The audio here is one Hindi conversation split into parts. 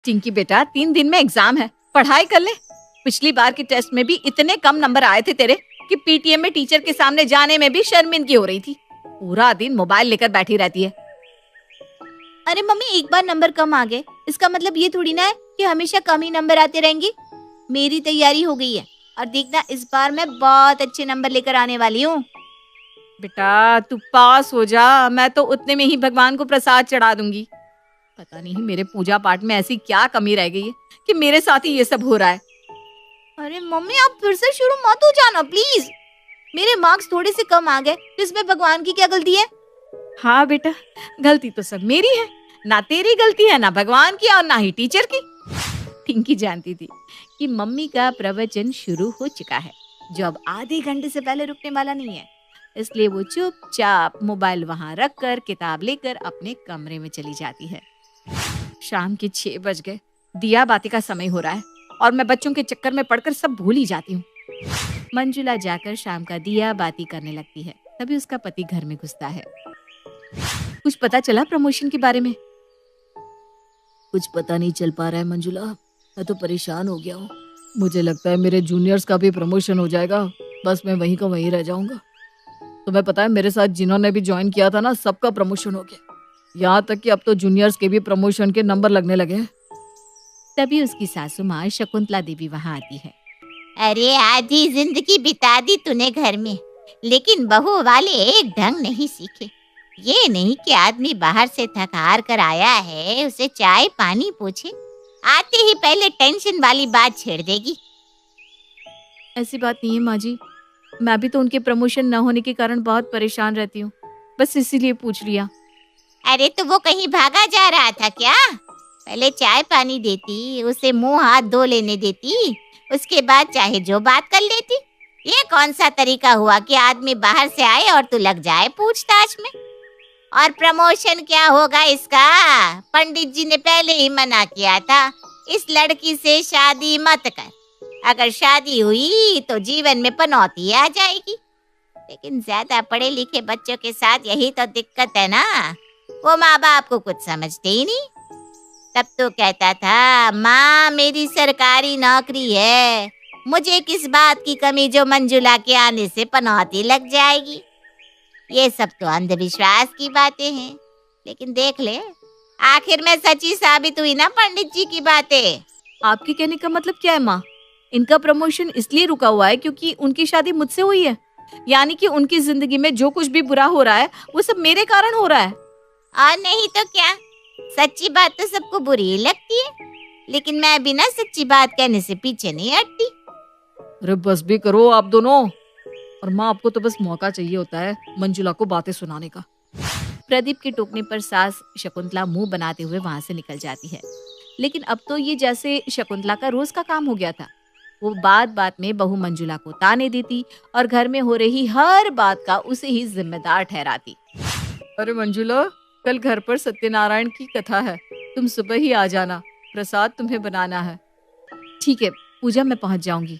टिंकी बेटा, 3 दिन में एग्जाम है, पढ़ाई कर ले। पिछली बार के टेस्ट में भी इतने कम नंबर आए थे तेरे कि पीटीएम में टीचर के सामने जाने में भी शर्मिंदगी हो रही थी। पूरा दिन मोबाइल लेकर बैठी रहती है। अरे मम्मी, एक बार नंबर कम आ गए इसका मतलब ये थोड़ी ना है कि हमेशा कम ही नंबर आते रहेंगे। मेरी तैयारी हो गई है और देखना इस बार मैं बहुत अच्छे नंबर लेकर आने वाली हूँ। बेटा तू पास हो जा, मैं तो उतने में ही भगवान को प्रसाद चढ़ा दूंगी। पता नहीं मेरे पूजा पाठ में ऐसी क्या कमी रह गई है कि मेरे साथ ही ये सब हो रहा है। अरे मम्मी, आप फिर से शुरू मत हो जाना प्लीज। मेरे मार्क्स थोड़े से कम आ गए तो इसमें भगवान की क्या गलती है? हाँ बेटा, गलती तो सब मेरी है, ना तेरी गलती है, ना भगवान की और ना ही टीचर की। टिंकी जानती थी कि मम्मी का प्रवचन शुरू हो चुका है, जो अब आधे घंटे से पहले रुकने वाला नहीं है। इसलिए वो चुपचाप मोबाइल वहां रखकर किताब लेकर अपने कमरे में चली जाती है। शाम के 6 बज गए, दिया बाती का समय हो रहा है और मैं बच्चों के चक्कर में पड़कर सब भूल ही जाती हूँ। मंजुला जाकर शाम का दिया बाती करने लगती है। तभी उसका पति घर में घुसता है। कुछ पता चला प्रमोशन के बारे में? कुछ पता नहीं चल पा रहा है मंजुला, मैं तो परेशान हो गया हूँ। मुझे लगता है मेरे जूनियर्स का भी प्रमोशन हो जाएगा, बस मैं वहीं का वहीं रह जाऊंगा। तुम्हें पता है मेरे साथ जिन्होंने भी ज्वाइन किया था ना, सबका प्रमोशन हो गया। यहाँ तक कि अब तो जूनियर्स के भी प्रमोशन के नंबर लगने लगे हैं। तभी उसकी सासू माँ शकुंतला देवी वहाँ आती है। अरे आधी जिंदगी बिता दी तूने घर में, लेकिन बहू वाले एक ढंग नहीं सीखे। ये नहीं कि आदमी बाहर से थक हार कर आया है उसे चाय पानी पूछे, आते ही पहले टेंशन वाली बात छेड़ देगी। ऐसी बात नहीं है माँ जी, मैं भी तो उनके प्रमोशन न होने के कारण बहुत परेशान रहती हूँ, बस इसीलिए पूछ लिया। अरे तो वो कहीं भागा जा रहा था क्या? पहले चाय पानी देती, उसे मुंह हाथ धो लेने देती, उसके बाद चाहे जो बात कर लेती। ये कौन सा तरीका हुआ कि आदमी बाहर से आए और तू लग जाए पूछताछ में? और प्रमोशन क्या होगा इसका? पंडित जी ने पहले ही मना किया था, इस लड़की से शादी मत कर। अगर शादी हुई तो जीवन में पनौती आ जाएगी। लेकिन ज्यादा पढ़े लिखे बच्चों के साथ यही तो दिक्कत है ना, वो माँ बाप को कुछ समझते ही नहीं। तब तो कहता था माँ मेरी सरकारी नौकरी है, मुझे किस बात की कमी जो मंजुला के आने से पनौती लग जाएगी। ये सब तो अंधविश्वास की बातें हैं, लेकिन देख ले आखिर में सच्ची साबित हुई ना पंडित जी की बातें। आपके कहने का मतलब क्या है माँ? इनका प्रमोशन इसलिए रुका हुआ है क्योंकि उनकी शादी मुझसे हुई है, यानी कि उनकी जिंदगी में जो कुछ भी बुरा हो रहा है वो सब मेरे कारण हो रहा है। और नहीं तो क्या, सच्ची बात तो सबको बुरी ही लगती है, लेकिन मैं बिना सच्ची बात कहने से पीछे नहीं हटती। अरे बस भी करो आप दोनों, और माँ आपको तो बस मौका चाहिए होता है मंजुला को बातें सुनाने का। प्रदीप के टोकने पर सास शकुंतला मुंह बनाते हुए वहां से निकल जाती है। लेकिन अब तो ये जैसे शकुंतला का रोज का काम हो गया था। वो बात बात में बहू मंजुला को ताने देती और घर में हो रही हर बात का उसे ही जिम्मेदार ठहराती। अरे मंजुला, कल घर पर सत्यनारायण की कथा है, तुम सुबह ही आ जाना, प्रसाद तुम्हें बनाना है। ठीक है पूजा, मैं पहुंच जाऊंगी।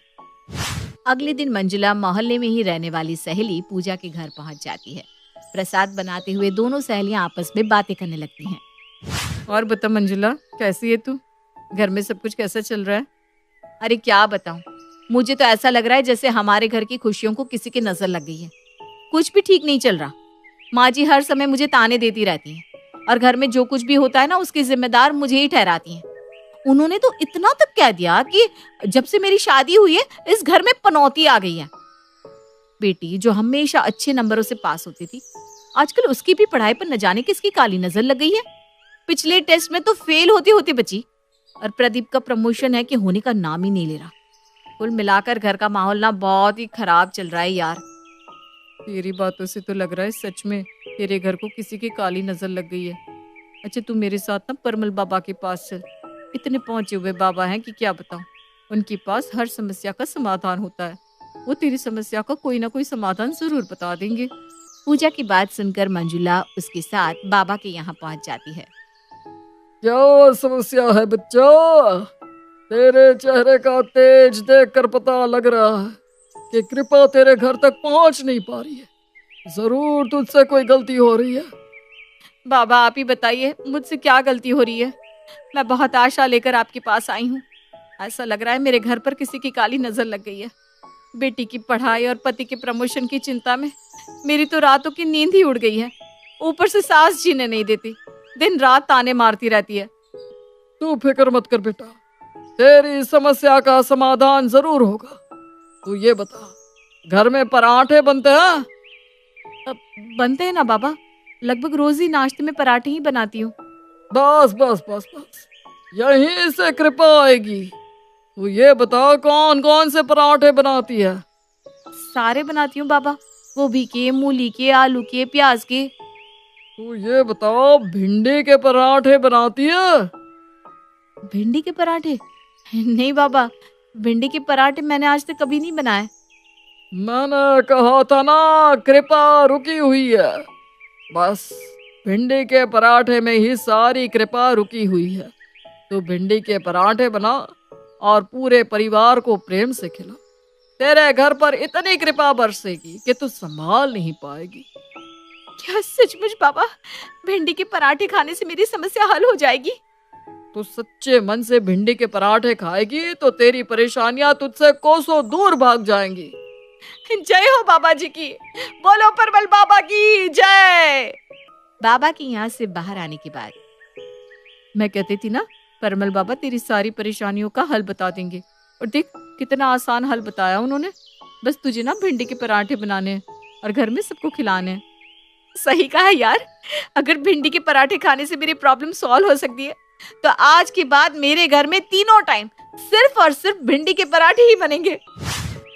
अगले दिन मंजुला मोहल्ले में ही रहने वाली सहेली पूजा के घर पहुंच जाती है। प्रसाद बनाते हुए दोनों सहेलियां आपस में बातें करने लगती हैं। और बता मंजुला, कैसी है तू? घर में सब कुछ कैसा चल रहा है? अरे क्या बताऊं, मुझे तो ऐसा लग रहा है जैसे हमारे घर की खुशियों को किसी की नजर लग गई है। कुछ भी ठीक नहीं चल रहा। माँ जी हर समय मुझे ताने देती रहती हैं और घर में जो कुछ भी होता है ना उसकी जिम्मेदार मुझे ही ठहराती हैं। उन्होंने तो इतना तक कह दिया कि जब से मेरी शादी हुई है इस घर में पनौती आ गई है। बेटी जो हमेशा अच्छे नंबरों से पास होती थी, आजकल उसकी भी पढ़ाई पर न जाने किसकी काली नजर लग गई है। पिछले टेस्ट में तो फेल होती होती बची, और प्रदीप का प्रमोशन है कि होने का नाम ही नहीं ले रहा। कुल मिलाकर घर का माहौल ना बहुत ही खराब चल रहा है यार। तेरी बातों से तो लग रहा है सच में तेरे घर को किसी की काली नजर लग गई है। अच्छा तू मेरे साथ ना परमल बाबा के पास चल, इतने पहुंचे हुए बाबा हैं कि क्या बताऊं। उनके पास हर समस्या का समाधान होता है, वो तेरी समस्या का कोई ना कोई समाधान जरूर बता देंगे। पूजा की बात सुनकर मंजुला उसके साथ बाबा के यहाँ पहुंच जाती है। क्या समस्या है बच्चा? तेरे चेहरे का तेज देखकर पता लग रहा है कि कृपा तेरे घर तक पहुंच नहीं पा रही है। जरूर तुझसे कोई गलती हो रही है। बाबा आप ही बताइए मुझसे क्या गलती हो रही है? मैं बहुत आशा लेकर आपके पास आई हूँ। ऐसा लग रहा है मेरे घर पर किसी की काली नजर लग गई है। बेटी की पढ़ाई और पति के प्रमोशन की चिंता में मेरी तो रातों की नींद ही उड़ गई है। ऊपर से सास जीने नहीं देती, दिन रात ताने मारती रहती है। तू फिक्र मत कर बेटा, तेरी समस्या का समाधान जरूर होगा। तू ये बता, घर में पराठे बनते हैं? बनते हैं ना बाबा, लगभग रोज ही नाश्ते में पराठे ही बनाती हूँ। बस बस बस बस, यहीं से कृपा आएगी। तू ये बता, कौन कौन से पराठे बनाती है? सारे बनाती हूँ बाबा, गोभी के, मूली के, आलू के, प्याज के। तू ये बताओ, भिंडी के पराठे बनाती है? भिंडी के पराठे? नहीं बाबा, भिंडी के पराठे मैंने आज तक कभी नहीं बनाए। मैंने कहा था ना, कृपा रुकी हुई है। बस भिंडी के पराठे में ही सारी कृपा रुकी हुई है। तो भिंडी के पराठे बना और पूरे परिवार को प्रेम से खिला। तेरे घर पर इतनी कृपा बरसेगी कि तू संभाल नहीं पाएगी। क्या सचमुच बाबा, भिंडी के पराठे खाने से मेरी समस्या हल हो जाएगी? तू सच्चे मन से भिंडी के पराठे खाएगी तो तेरी परेशानियां तुझसे कोसों दूर भाग जाएंगी। जय हो बाबा जी की, बोलो परमल बाबा की जय। बाबा के यहाँ से बाहर आने के बाद मैं कहती थी ना, परमल बाबा तेरी सारी परेशानियों का हल बता देंगे। और देख कितना आसान हल बताया उन्होंने। बस तुझे ना भिंडी के पराठे बनाने हैं और घर में सबको खिलाने हैं। सही कहा यार, अगर भिंडी के पराठे खाने से मेरी प्रॉब्लम सॉल्व हो सकती है तो आज के बाद मेरे घर में तीनों टाइम सिर्फ और सिर्फ भिंडी के पराठे ही बनेंगे।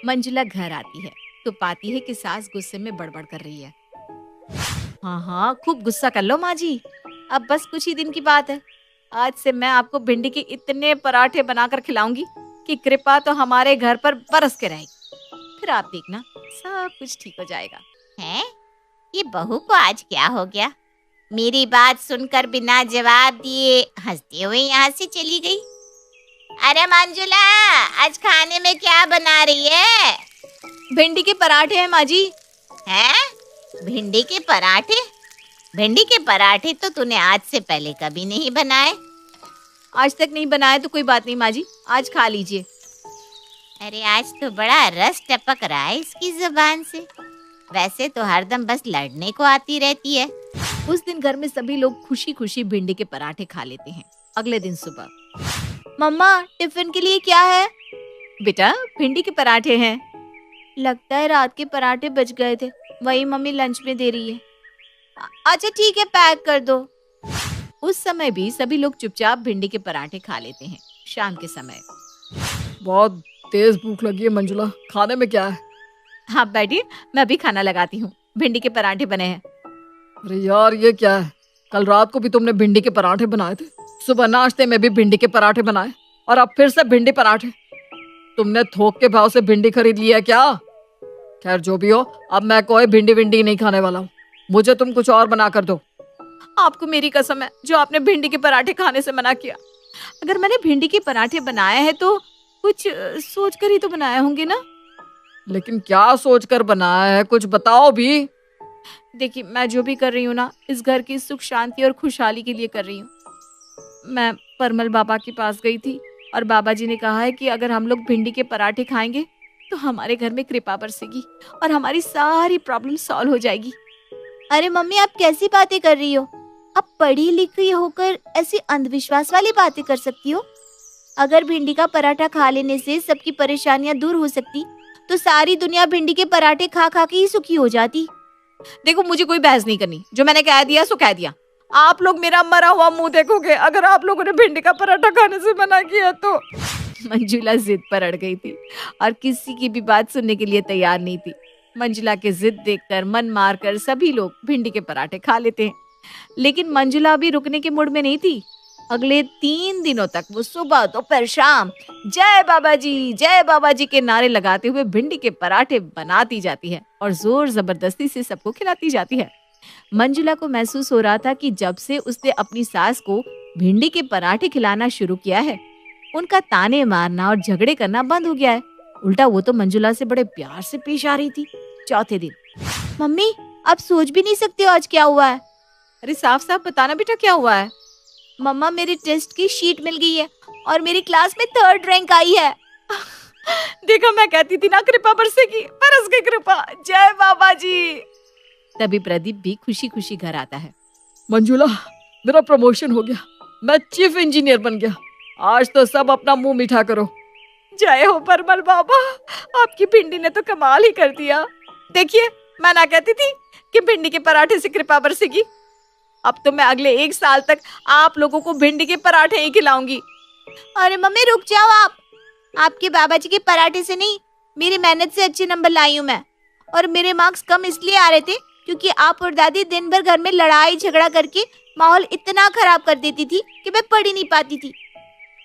मंजुला घर आती है तो पाती है कि सास गुस्से में बड़बड़ कर रही है। हाँ हाँ, खूब गुस्सा कर लो माँ जी, अब बस कुछ ही दिन की बात है। आज से मैं आपको भिंडी के इतने पराठे बनाकर खिलाऊंगी कि कृपा तो हमारे घर पर बरस के रहेगी। फिर आप देखना सब कुछ ठीक हो जाएगा। हैं? ये बहू को आज क्या हो गया? मेरी बात सुनकर बिना जवाब दिए हंसते हुए यहाँ से चली गई। अरे मंजुला, आज खाने में क्या बना रही है? भिंडी के पराठे हैं माँ जी। हैं? भिंडी के पराठे? भिंडी के पराठे तो तूने आज से पहले कभी नहीं बनाए। आज तक नहीं बनाए तो कोई बात नहीं माँ जी, आज खा लीजिए। अरे आज तो बड़ा रस टपक रहा है इसकी जुबान से। वैसे तो हरदम बस लड़ने को आती रहती है। उस दिन घर में सभी लोग खुशी खुशी भिंडी के पराठे खा लेते हैं। अगले दिन सुबह, मम्मा टिफिन के लिए क्या है? बेटा भिंडी के पराठे हैं। लगता है रात के पराठे बच गए थे, वही मम्मी लंच में दे रही है। अच्छा ठीक है, पैक कर दो। उस समय भी सभी लोग चुपचाप भिंडी के पराठे खा लेते हैं। शाम के समय, बहुत तेज भूख लगी है मंजुला, खाने में क्या है? हाँ बैठिए, मैं अभी खाना लगाती हूँ। भिंडी के पराठे बने हैं। अरे यार ये क्या है, कल रात को भी तुमने भिंडी के पराठे बनाए थे, सुबह नाश्ते में भी भिंडी के पराठे बनाए और अब फिर से भिंडी पराठे। तुमने थोक के भाव से भिंडी खरीद लिया क्या? खैर जो भी हो, अब मैं कोई भिंडी विंडी नहीं खाने वाला हूँ। मुझे तुम कुछ और बना कर दो। आपको मेरी कसम है, जो आपने भिंडी के पराठे खाने से मना किया। अगर मैंने भिंडी के पराठे बनाए हैं तो कुछ सोच कर ही तो बनाए होंगे ना। लेकिन क्या सोचकर बनाया है, कुछ बताओ भी। देखिए मैं जो भी कर रही हूँ ना, इस घर की सुख शांति और खुशहाली के लिए कर रही हूँ। मैं परमल बाबा के पास गई थी और बाबा जी ने कहा है कि अगर हम लोग भिंडी के पराठे खाएंगे तो हमारे घर में कृपा बरसेगी और हमारी सारी प्रॉब्लम सॉल्व हो जाएगी। अरे मम्मी आप कैसी बातें कर रही हो? आप पढ़ी लिखी होकर ऐसी अंधविश्वास वाली बातें कर सकती हो? अगर भिंडी का पराठा खा लेने से सबकी परेशानियां दूर हो सकती तो सारी दुनिया भिंडी के पराठे खा खा के ही सुखी हो जाती। देखो मुझे कोई बहस नहीं करनी, जो मैंने कह दिया सो कह दिया। आप लोग मेरा मरा हुआ मुंह देखोगे अगर आप लोगों ने भिंडी का पराठा खाने से मना किया तो। मंजुला जिद पर अड़ गई थी और किसी की भी बात सुनने के लिए तैयार नहीं थी। मंजुला की जिद देखकर मन मारकर सभी लोग भिंडी के पराठे खा लेते हैं, लेकिन मंजुला अभी रुकने के मूड में नहीं थी। अगले 3 दिनों तक वो सुबह दोपहर शाम जय बाबा जी के नारे लगाते हुए भिंडी के पराठे बनाती जाती है और जोर जबरदस्ती से सबको खिलाती जाती है। मंजुला को महसूस हो रहा था कि जब से उसने अपनी सास को भिंडी के पराठे खिलाना शुरू किया है, उनका ताने मारना और झगड़े करना बंद हो गया है। उल्टा वो तो मंजुला से बड़े प्यार से पेश आ रही थी। चौथे दिन, मम्मी आप सोच भी नहीं सकते हो आज क्या हुआ है। अरे साफ साफ बताना बेटा क्या हुआ है। मम्मा मेरी टेस्ट की शीट मिल गई है और मेरी क्लास में 3rd रैंक आई है। देखो मैं कहती थी ना कृपा बरसेगी, बरस गई कृपा। जय बाबा जी। तभी प्रदीप भी खुशी खुशी घर आता है। मंजुला, मेरा प्रमोशन हो गया, मैं चीफ इंजीनियर बन गया। आज तो सब अपना मुंह मीठा करो। जय हो परमल बाबा, आपकी भिंडी ने तो कमाल ही कर दिया। देखिए मैं ना कहती थी कि भिंडी के पराठे से कृपा बरसेगी। अब तो मैं अगले 1 साल तक आप लोगों को भिंडी के पराठे ही खिलाऊंगी। अरे मम्मी रुक जाओ आप। आपके बाबा जी के पराठे से नहीं, मेरी मेहनत से अच्छे नंबर लाई हूँ मैं। और मेरे मार्क्स कम इसलिए आ रहे थे क्योंकि आप और दादी दिन भर घर में लड़ाई झगड़ा करके माहौल इतना खराब कर देती थी कि मैं पढ़ ही नहीं पाती थी।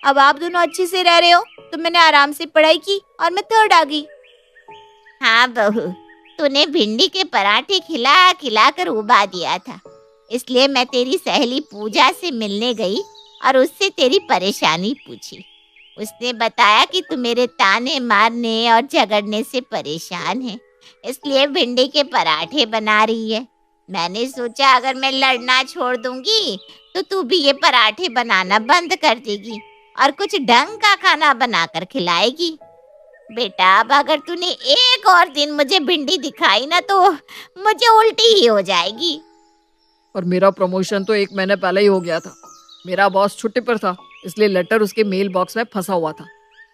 अब आप दोनों अच्छे से रह रहे हो तो मैंने आराम से पढ़ाई की और मैं 3rd आ गई। हाँ बहू, तूने भिंडी के पराठे खिला खिला कर उबा दिया था, इसलिए मैं तेरी सहेली पूजा से मिलने गई और उससे तेरी परेशानी पूछी। उसने बताया कि तू मेरे ताने मारने और झगड़ने से परेशान है, इसलिए भिंडी के पराठे बना रही है। मैंने सोचा अगर मैं लड़ना छोड़ दूंगी तो तू भी ये पराठे बनाना बंद कर देगी और कुछ ढंग का खाना बनाकर खिलाएगी। बेटा अब अगर तूने एक और दिन मुझे भिंडी दिखाई ना तो मुझे उल्टी ही हो जाएगी। और मेरा प्रमोशन तो 1 महीने पहले ही हो गया था। मेरा बॉस छुट्टी पर था, इसलिए लेटर उसके मेल बॉक्स में फंसा हुआ था।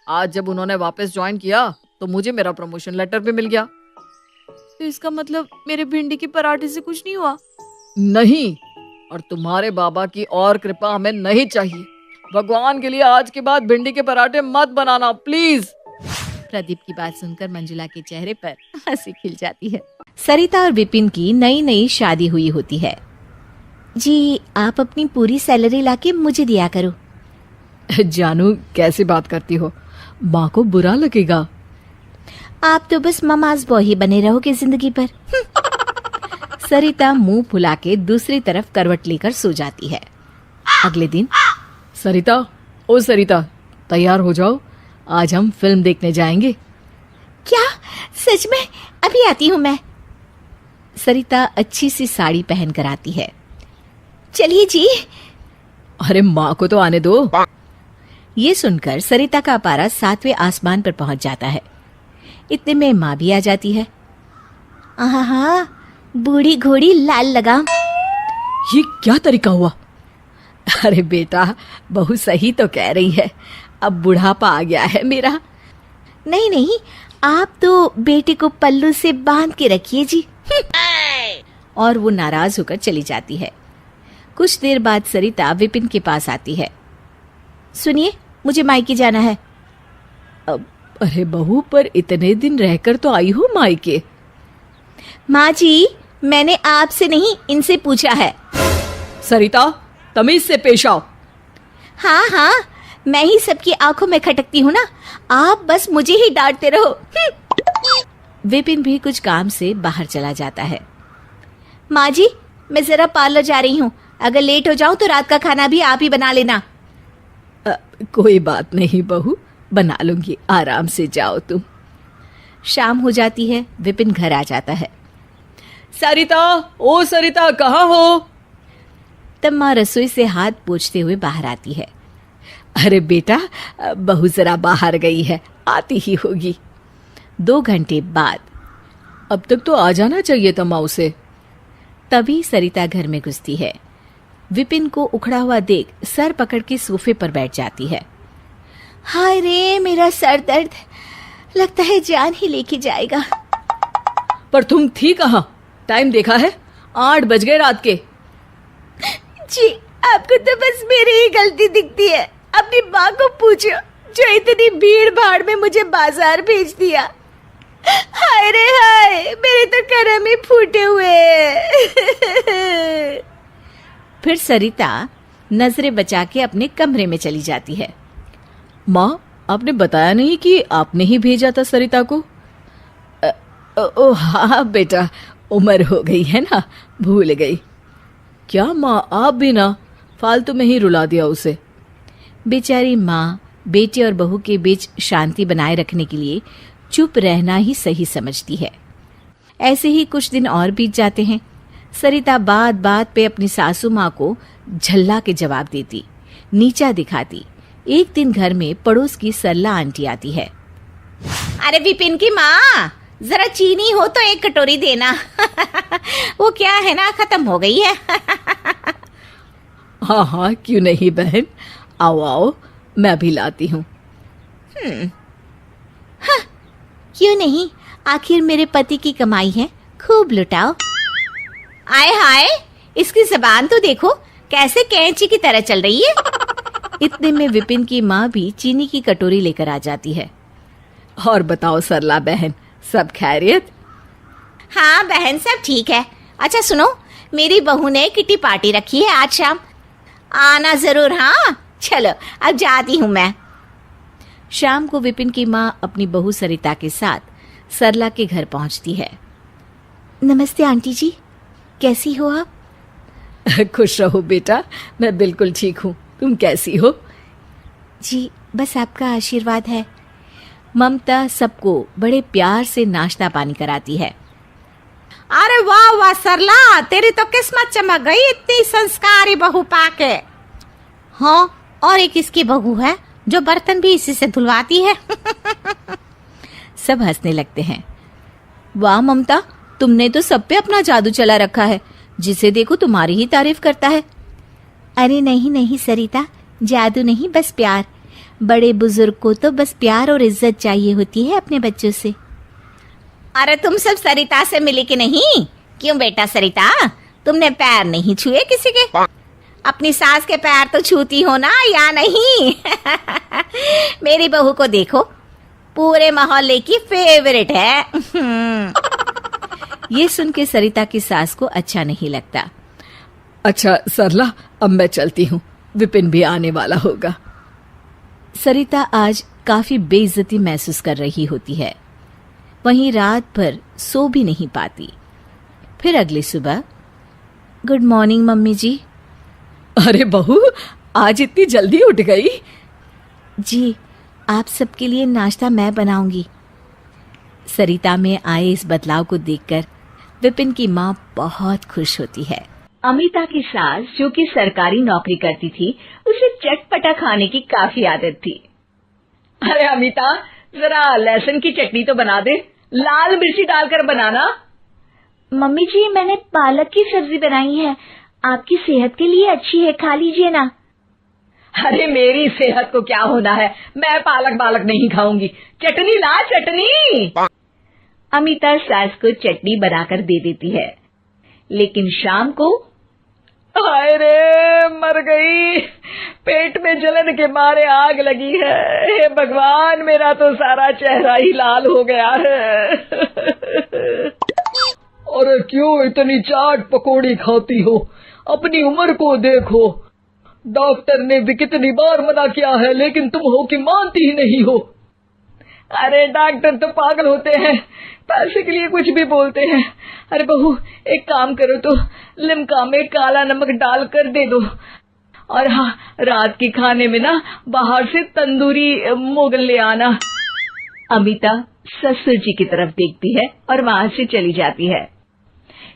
आज जब उन्होंने वापस ज्वाइन किया तो मुझे मेरा प्रमोशन लेटर भी मिल गया। तो इसका मतलब मेरे भिंडी के पराठे से कुछ नहीं हुआ? नहीं, और तुम्हारे बाबा की और कृपा हमें नहीं चाहिए। भगवान के लिए आज के बाद भिंडी के पराठे मत बनाना प्लीज। प्रदीप की बात सुनकर मंजुला के चेहरे पर हंसी खिल जाती है। सरिता और विपिन की नई नई शादी हुई होती है। जी आप अपनी पूरी सैलरी लाके मुझे दिया करो। जानू कैसे बात करती हो, माँ को बुरा लगेगा। आप तो बस ममाज बॉय ही बने रहोगे जिंदगी भर। सरिता मुंह फुला के दूसरी तरफ करवट लेकर सो जाती है। अगले दिन सरिता, ओ सरिता, तैयार हो जाओ, आज हम फिल्म देखने जाएंगे। क्या? सच में? अभी आती हूँ मैं। सरिता अच्छी सी साड़ी पहन कर आती है। चलिए जी। अरे माँ को तो आने दो। ये सुनकर सरिता का पारा 7वें आसमान पर पहुंच जाता है। इतने में माँ भी आ जाती है। आहा, बूढ़ी घोड़ी लाल लगाम। ये क्या तरीका हुआ? अरे बेटा, बहू सही तो कह रही है, अब बुढ़ापा आ गया है मेरा। नहीं नहीं, आप तो बेटे को पल्लू से बांध के रखिए जी। और वो नाराज होकर चली जाती है। कुछ देर बाद सरिता विपिन के पास आती है। सुनिए, मुझे मायके जाना है। अरे बहू, पर इतने दिन रहकर तो आई हो मायके। माँ जी, मैंने आपसे नहीं इनसे पूछा है। सरिता, तमीज से पेश आओ। हाँ हाँ, मैं ही सबकी आंखों में खटकती हूँ ना, आप बस मुझे ही डांटते रहो। विपिन भी कुछ काम से बाहर चला जाता है। माँ जी, मैं जरा पार्लर जा रही हूँ, अगर लेट हो जाऊं तो रात का खाना भी आप ही बना लेना। कोई बात नहीं बहू, बना लूंगी, आराम से जाओ तुम। शाम हो जाती है। विपिन घर आ जाता है। सरिता, ओ सरिता, कहाँ हो? तब माँ रसोई से हाथ पोंछते हुए बाहर आती है। अरे बेटा, बहू जरा बाहर गई है, आती ही होगी। 2 घंटे बाद। अब तक तो आ जाना चाहिए था माँ उसे। तभी सरिता घर में घुसती है। विपिन को उखड़ा हुआ देख सर पकड़ के सोफे पर बैठ जाती है। हाय रे, मेरा सर दर्द, लगता है जान ही लेके जाएगा। पर तुम थी कहाँ? टाइम देखा है, 8 बज गए रात के। जी, आपको तो बस मेरी ही गलती दिखती है। अपनी माँ को पूछो जो इतनी भीड़ भाड़ में मुझे बाजार भेज दिया। हाय रे हाय, मेरे तो कर्म ही फूटे हुए। फिर सरिता नजरें बचा के अपने कमरे में चली जाती है। माँ, आपने बताया नहीं कि आपने ही भेजा था सरिता को? ओ हाँ बेटा, उम्र हो गई है ना, भूल गई। क्या माँ, आप भी ना फालतू में ही रुला दिया उसे। बेचारी माँ बेटे और बहू के बीच शांति बनाए रखने के लिए चुप रहना ही सही समझती है। ऐसे ही कुछ दिन और बीत जाते हैं। सरिता बात बात पे अपनी सासू माँ को झल्ला के जवाब देती, नीचा दिखाती। एक दिन घर में पड़ोस की सरला आंटी आती है। अरे विपिन की माँ, जरा चीनी हो तो एक कटोरी देना। वो क्या है ना, खत्म हो गई है। हाँ हाँ, क्यों नहीं बहन, आओ आओ, मैं भी लाती हूँ। क्यों नहीं, आखिर मेरे पति की कमाई है, खूब लुटाओ। आए हाय, इसकी जबान तो देखो कैसे कैंची की तरह चल रही है। इतने में विपिन की माँ भी चीनी की कटोरी लेकर आ जाती है। और बताओ सरला बहन, सब खैरियत? हाँ बहन, सब ठीक है। अच्छा सुनो, मेरी बहू ने किटी पार्टी रखी है आज शाम, आना जरूर। हाँ चलो, अब जाती हूँ मैं। शाम को विपिन की माँ अपनी बहू सरिता के साथ सरला के घर पहुंचती है। नमस्ते आंटी जी, कैसी हो आप? खुश रहो बेटा, मैं बिल्कुल ठीक हूँ। तुम कैसी हो? जी बस आपका आशीर्वाद है। ममता सबको बड़े प्यार से नाश्ता पानी कराती है। अरे वाह वाह सरला, तेरी तो किस्मत चमक गई इतनी संस्कारी बहू पाके। हाँ, और एक इसकी बहू है जो बर्तन भी इसी से धुलवाती है। सब हंसने लगते हैं। वाह ममता, तुमने तो सब पे अपना जादू चला रखा है, जिसे देखो तुम्हारी ही तारीफ करता है। अरे नहीं नहीं सरिता, जादू नहीं, बस प्यार। बड़े बुजुर्ग को तो बस प्यार और इज्जत चाहिए होती है अपने बच्चों से। अरे तुम सब सरिता से मिली कि नहीं? क्यों बेटा सरिता, तुमने पैर नहीं छुए किसी के? अपनी सास के पैर तो छूती हो ना, या नहीं? मेरी बहू को देखो, पूरे मोहल्ले की फेवरेट है। ये सुन के सरिता की सास को अच्छा नहीं लगता। अच्छा सरला, अब मैं चलती हूँ, विपिन भी आने वाला होगा। सरिता आज काफी बेइज्जती महसूस कर रही होती है। वहीं रात भर सो भी नहीं पाती। फिर अगली सुबह, गुड मॉर्निंग मम्मी जी। अरे बहू, आज इतनी जल्दी उठ गई? जी, आप सबके लिए नाश्ता मैं बनाऊंगी। सरिता में आए इस बदलाव को देखकर विपिन की माँ बहुत खुश होती है। अमिता की सास, जो कि सरकारी नौकरी करती थी, उसे चटपटा खाने की काफी आदत थी। अरे अमिता, जरा लहसुन की चटनी तो बना दे, लाल मिर्ची डालकर बनाना। मम्मी जी, मैंने पालक की सब्जी बनाई है, आपकी सेहत के लिए अच्छी है, खा लीजिए ना। अरे मेरी सेहत को क्या होना है, मैं पालक बालक नहीं खाऊंगी। चटनी ला, चटनी। अमिता सास को चटनी बनाकर दे देती है, लेकिन शाम को, हाय रे, मर गई, पेट में जलन के मारे आग लगी है। हे भगवान, मेरा तो सारा चेहरा ही लाल हो गया है। अरे क्यों इतनी चाट पकौड़ी खाती हो? अपनी उम्र को देखो। डॉक्टर ने भी कितनी बार मना किया है, लेकिन तुम हो कि मानती ही नहीं हो। अरे डॉक्टर तो पागल होते हैं, पैसे के लिए कुछ भी बोलते हैं। अरे बहू, एक काम करो तो लिम्का में काला नमक डालकर दे दो। और हाँ, रात के खाने में ना बाहर से तंदूरी मोगल ले आना। अमिता ससुर जी की तरफ देखती है और वहां से चली जाती है।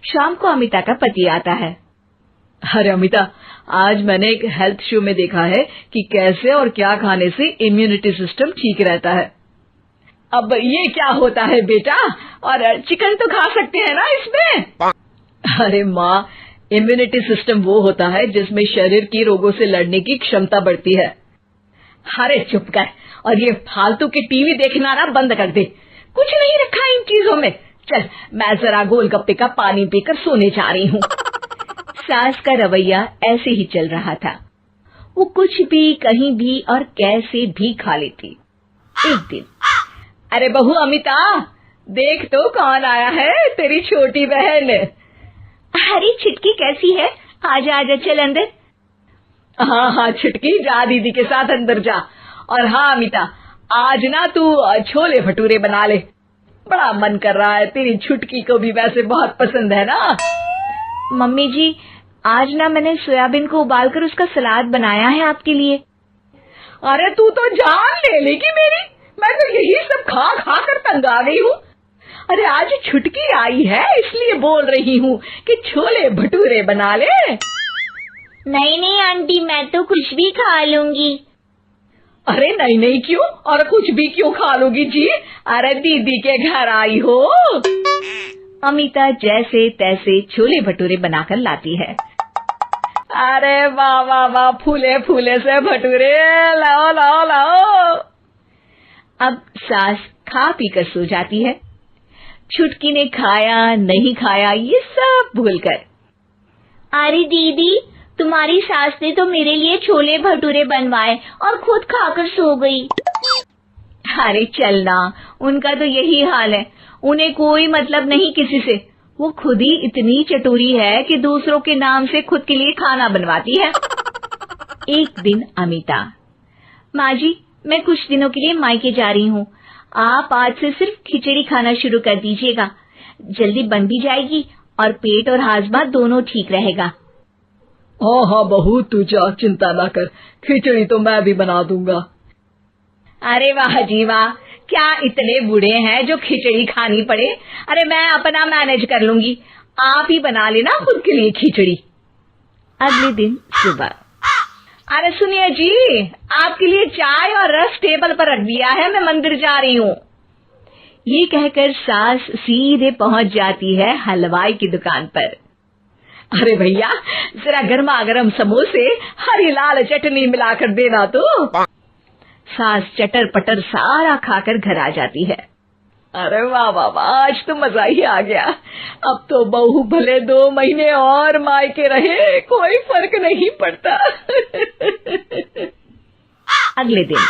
शाम को अमिता का पति आता है। अरे अमिता, आज मैंने एक हेल्थ शो में देखा है कि कैसे और क्या खाने से इम्यूनिटी सिस्टम ठीक रहता है। अब ये क्या होता है बेटा? और चिकन तो खा सकते हैं ना इसमें? अरे माँ, इम्यूनिटी सिस्टम वो होता है जिसमें शरीर की रोगों से लड़ने की क्षमता बढ़ती है। अरे चुप कर, और ये फालतू की टीवी देखना ना बंद कर दे। कुछ नहीं रखा इन चीजों में। चल, मैं जरा गोलगप्पे का पानी पीकर सोने जा रही हूँ। सास का रवैया ऐसे ही चल रहा था। वो कुछ भी, कहीं भी और कैसे भी खा लेती। एक दिन, अरे बहू अमिता, देख तो कौन आया है, तेरी छोटी बहन। अरे छुटकी कैसी है? आजा आजा, चल अंदर। हाँ हाँ छुटकी, जा दीदी के साथ अंदर जा। और हाँ अमिता, आज ना तू छोले भटूरे बना ले, बड़ा मन कर रहा है। तेरी छुटकी को भी वैसे बहुत पसंद है ना। मम्मी जी, आज ना मैंने सोयाबीन को उबालकर उसका सलाद बनाया है आपके लिए। अरे तू तो जान ले लेगी मेरी, मैं तो यही सब खा खा कर तंग आ गई हूँ। अरे आज छुटकी आई है इसलिए बोल रही हूँ कि छोले भटूरे बना ले। नहीं नहीं आंटी, मैं तो कुछ भी खा लूंगी। अरे नहीं नहीं क्यों, और कुछ भी क्यों खा लोगी जी? अरे दीदी के घर आई हो। अमिता जैसे तैसे छोले भटूरे बनाकर लाती है। अरे वाह वाह वाह, फूले फूले से भटूरे, लाओ लाओ लाओ। अब सास खा पी कर सो जाती है। छुटकी ने खाया नहीं खाया ये सब भूलकर। अरे दीदी, तुम्हारी सास ने तो मेरे लिए छोले भटूरे बनवाए और खुद खाकर सो गई। अरे चलना, उनका तो यही हाल है, उन्हें कोई मतलब नहीं किसी से। वो खुद ही इतनी चटोरी है कि दूसरों के नाम से खुद के लिए खाना बनवाती है। एक दिन अमिता, माँ जी मैं कुछ दिनों के लिए मायके जा रही हूँ, आप आज से सिर्फ खिचड़ी खाना शुरू कर दीजिएगा, जल्दी बन भी जाएगी और पेट और हाजमा दोनों ठीक रहेगा। हाँ बहू, तू जा, चिंता ना कर, खिचड़ी तो मैं भी बना दूंगा। अरे वाह जी वाह, क्या इतने बूढ़े हैं जो खिचड़ी खानी पड़े। अरे मैं अपना मैनेज कर लूंगी, आप ही बना लेना खुद के लिए खिचड़ी। अगले दिन सुबह, अरे सुनिए जी, आपके लिए चाय और रस टेबल पर रख दिया है, मैं मंदिर जा रही हूँ। ये कहकर सास सीधे पहुंच जाती है हलवाई की दुकान पर। अरे भैया जरा गर्मा गर्म समोसे हरी लाल चटनी मिलाकर देना तो। सास चटर पटर सारा खाकर घर आ जाती है। अरे वाह वाह वाह, आज तो मजा ही आ गया। अब तो बहू भले 2 महीने और मायके रहे, कोई फर्क नहीं पड़ता। अगले दिन,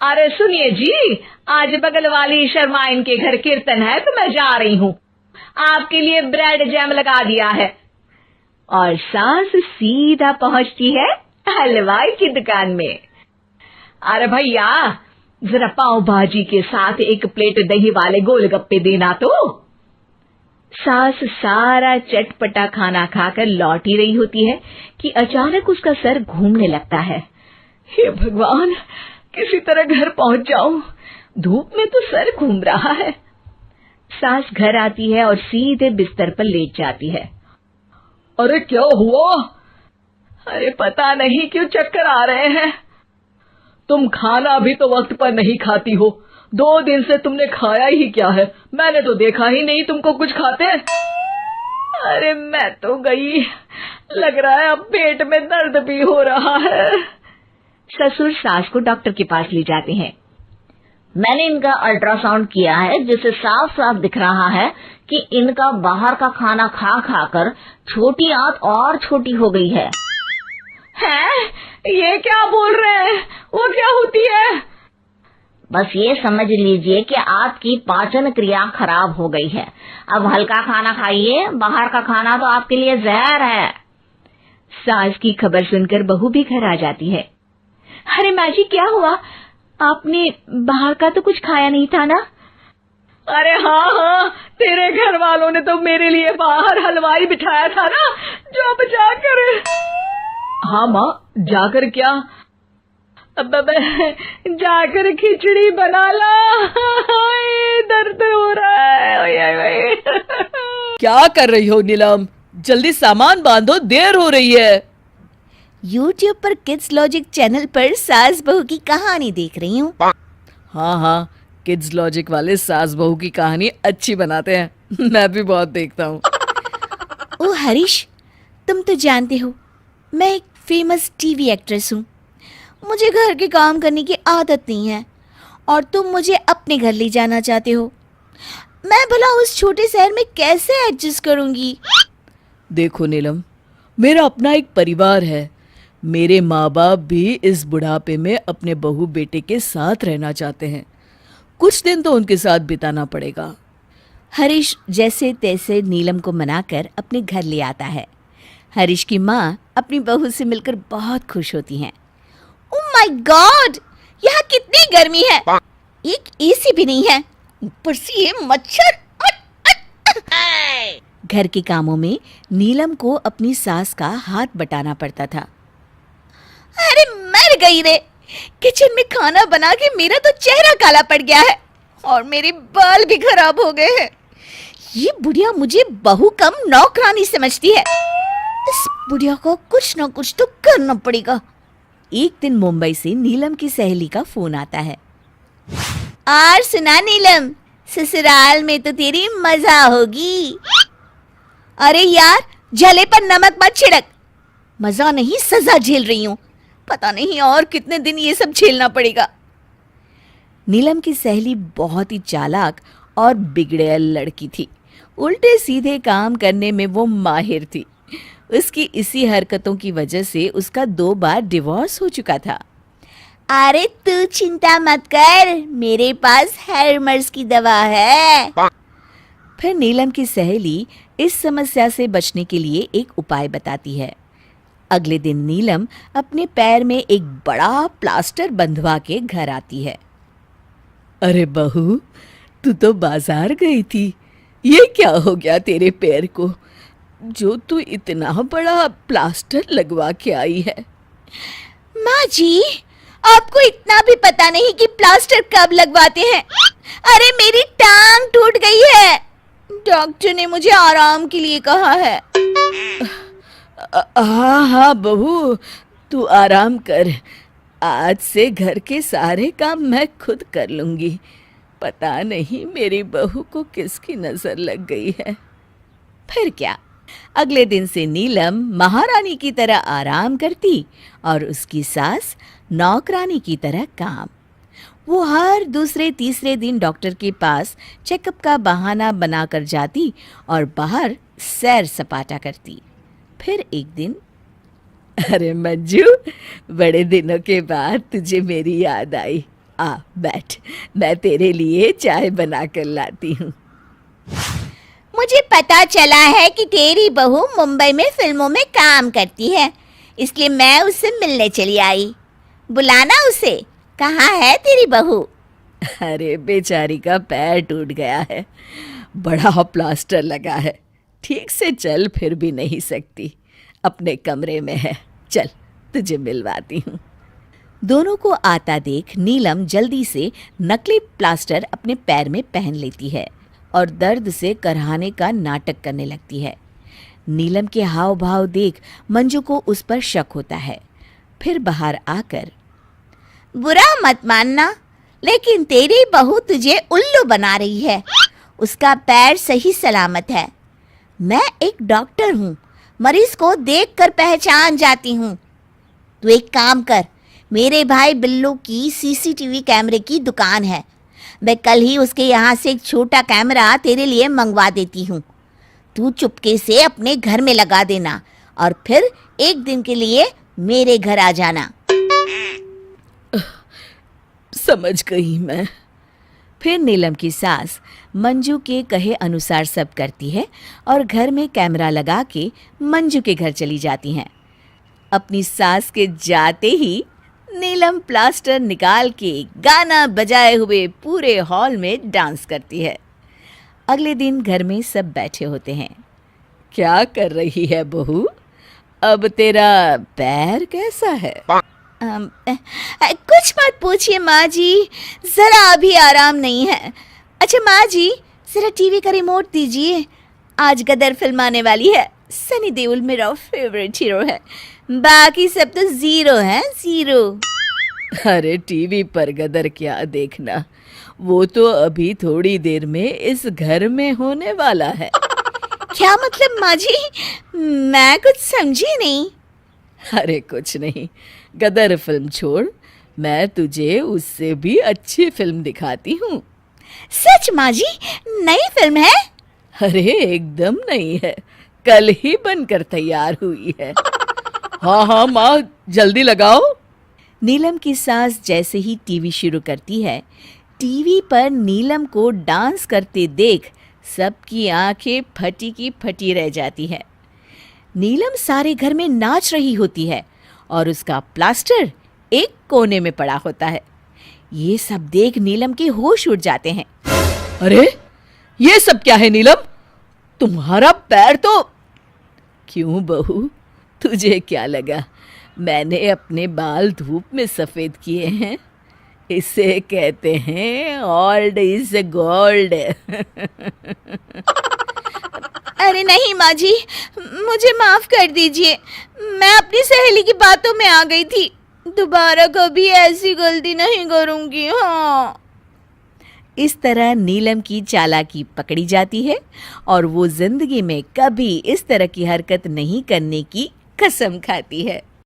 अरे सुनिए जी, आज बगल वाली शर्मा इनके घर कीर्तन है तो मैं जा रही हूँ, आपके लिए ब्रेड जैम लगा दिया है। और सास सीधा पहुंचती है हलवाई की दुकान में। अरे भैया जरा पाव भाजी के साथ 1 प्लेट दही वाले गोलगप्पे देना तो। सास सारा चटपटा खाना खाकर लौट ही रही होती है कि अचानक उसका सर घूमने लगता है। हे भगवान, किसी तरह घर पहुंच जाऊं, धूप में तो सर घूम रहा है। सास घर आती है और सीधे बिस्तर पर लेट जाती है। अरे क्या हुआ? अरे पता नहीं क्यों चक्कर आ रहे हैं। तुम खाना भी तो वक्त पर नहीं खाती हो, 2 दिन से तुमने खाया ही क्या है? मैंने तो देखा ही नहीं तुमको कुछ खाते। अरे मैं तो गई, लग रहा है अब पेट में दर्द भी हो रहा है। ससुर सास को डॉक्टर के पास ले जाते हैं। मैंने इनका अल्ट्रासाउंड किया है जिससे साफ साफ दिख रहा है कि इनका बाहर का खाना खा खाकर छोटी आंत और छोटी हो गई है। हैं? ये क्या बोल रहे हैं? वो क्या होती है? बस ये समझ लीजिए कि आपकी पाचन क्रिया खराब हो गई है। अब हल्का खाना खाइए, बाहर का खाना तो आपके लिए जहर है। सास की खबर सुनकर बहू भी घर आ जाती है। अरे माँ जी क्या हुआ? आपने बाहर का तो कुछ खाया नहीं था ना? अरे हाँ हाँ, तेरे घर वालों ने तो मेरे लिए बाहर हलवाई बिठाया था ना, जो अब जाकर। हाँ माँ, जाकर क्या? अब जाकर खिचड़ी बना ला, दर्द हो रहा है। क्या कर रही हो नीलम? जल्दी सामान बांधो, देर हो रही है। YouTube पर किड्स लॉजिक चैनल पर सास बहू की कहानी देख रही हूँ। हाँ, किड्स लॉजिक वाले सास बहू की कहानी अच्छी बनाते हैं, मैं भी बहुत देखता हूँ। ओ हरीश, तुम तो जानते हो मैं एक फेमस टीवी एक्ट्रेस हूँ। मुझे घर के काम करने की आदत नहीं है और तुम मुझे अपने घर ले जाना चाहते हो। मैं भला उस छोटे शहर में कैसे एडजस्ट करूंगी? देखो नीलम, मेरा अपना एक परिवार है। मेरे माँ बाप भी इस बुढ़ापे में अपने बहू बेटे के साथ रहना चाहते हैं। कुछ दिन तो उनके साथ बिताना पड़ेगा। हरीश जैसे तैसे नीलम को मनाकर अपने घर ले आता है। हरीश की माँ अपनी बहू से मिलकर बहुत खुश होती हैं। ओह माय गॉड, यहाँ कितनी गर्मी है, एक एसी भी नहीं है, ऊपर से ये मच्छर। घर के कामों में नीलम को अपनी सास का हाथ बटाना पड़ता था। अरे मर गई रे, किचन में खाना बना के मेरा तो चेहरा काला पड़ गया है। और मेरे बाल भी खराब हो गए हैं। ये बुढ़िया मुझे बहू कम नौकरानी समझती है। इस बुढ़िया को कुछ ना कुछ तो करना पड़ेगा। एक दिन मुंबई से नीलम की सहेली का फोन आता है। और सुना नीलम, ससुराल में तो तेरी मजा होगी। अरे यार, जले पर नमक मत छिड़क। मजा नहीं, सजा झेल रही हूँ। पता नहीं और कितने दिन ये सब झेलना पड़ेगा। नीलम की सहेली बहुत ही चालाक और बिगड़ैल लड़की थी। उल्टे सीधे काम करने में वो माहिर थी। उसकी इसी हरकतों की वजह से उसका 2 बार डिवोर्स हो चुका था। अरे तू चिंता मत कर, मेरे पास हेरमर्स की दवा है। फिर नीलम की सहेली इस समस्या से बचने के लिए एक उपाय बताती है। अगले दिन नीलम अपने पैर में एक बड़ा प्लास्टर बंधवा के घर आती है। अरे बहू, तू तो बाजार गई थी, ये क्या हो गया तेरे पैर को जो तू इतना बड़ा प्लास्टर लगवा के आई है? माँ जी, आपको इतना भी पता नहीं कि प्लास्टर कब लगवाते हैं। अरे मेरी टांग टूट गई है, डॉक्टर ने मुझे आराम के लिए कहा है। हाँ हाँ बहू, तू आराम कर। आज से घर के सारे काम मैं खुद कर लूंगी। पता नहीं मेरी बहू को किसकी नजर लग गई है। फिर क्या, अगले दिन से नीलम महारानी की तरह आराम करती और उसकी सास नौकरानी की तरह काम। वो हर दूसरे तीसरे दिन डॉक्टर के पास चेकअप का बहाना बनाकर जाती और बाहर सैर सपाटा करती। फिर एक दिन, अरे मंजू, बड़े दिनों के बाद तुझे मेरी याद आई। आ बैठ, मैं तेरे लिए चाय बना कर लाती हूँ। मुझे पता चला है कि तेरी बहू मुंबई में फिल्मों में काम करती है, इसलिए मैं उससे मिलने चली आई। बुलाना उसे। कहाँ है तेरी बहू? अरे बेचारी का पैर टूट गया है, बड़ा प्लास्टर लगा है, ठीक से चल फिर भी नहीं सकती। अपने कमरे में है, चल तुझे मिलवाती हूँ। दोनों को आता देख नीलम जल्दी से नकली प्लास्टर अपने पैर में पहन लेती है और दर्द से करहाने का नाटक करने लगती है। नीलम के हाव भाव देख मंजू को उस पर शक होता है। फिर बाहर आकर, बुरा मत मानना, लेकिन तेरी बहू तुझे उल्लू बना रही है। उसका पैर सही सलामत है। मैं एक डॉक्टर हूँ, मरीज को देखकर पहचान जाती हूँ। तू एक काम कर, मेरे भाई बिल्लू की सीसीटीवी कैमरे की दुकान है। मैं कल ही उसके यहाँ से एक छोटा कैमरा तेरे लिए मंगवा देती हूँ। तू चुपके से अपने घर में लगा देना और फिर एक दिन के लिए मेरे घर आ जाना। समझ गई मैं। फिर नीलम की सास मंजू के कहे अनुसार सब करती है और घर में कैमरा लगा के मंजू के घर चली जाती हैं। अपनी सास के जाते ही नीलम प्लास्टर निकाल के गाना बजाए हुए पूरे हॉल में डांस करती है। अगले दिन घर में सब बैठे होते हैं। क्या कर रही है बहू? अब तेरा पैर कैसा है? कुछ मत पूछिए माँ जी, जरा अभी आराम नहीं है। अच्छा माँ जी, जरा टीवी का रिमोट दीजिए, आज गदर फिल्म आने वाली है। सनी देओल मेरा फेवरेट हीरो है, बाकी सब तो जीरो है, जीरो। अरे टीवी पर गदर क्या देखना, वो तो अभी थोड़ी देर में इस घर में होने वाला है। क्या मतलब माँ जी? मैं कुछ समझी नहीं। अरे कुछ नहीं, गदर फिल्म छोड़, मैं तुझे उससे भी अच्छी फिल्म दिखाती हूँ। सच माँ जी? नई फिल्म है? अरे एकदम नई है, कल ही बनकर तैयार हुई है। हाँ हाँ माँ, जल्दी लगाओ। नीलम की सास जैसे ही टीवी शुरू करती है, टीवी पर नीलम को डांस करते देख सबकी आंखें फटी की फटी रह जाती है। नीलम सारे घर में नाच रही होती है और उसका प्लास्टर एक कोने में पड़ा होता है। ये सब देख नीलम के होश उड़ जाते हैं। अरे ये सब क्या है नीलम? तुम्हारा पैर तो... क्यों बहू, तुझे क्या लगा मैंने अपने बाल धूप में सफेद किए हैं? इसे कहते हैं ओल्ड इज गोल्ड। अरे नहीं माँ जी, मुझे माफ कर दीजिए, मैं अपनी सहेली की बातों में आ गई थी। दोबारा कभी ऐसी गलती नहीं करूंगी। हाँ। इस तरह नीलम की चालाकी पकड़ी जाती है और वो जिंदगी में कभी इस तरह की हरकत नहीं करने की कसम खाती है।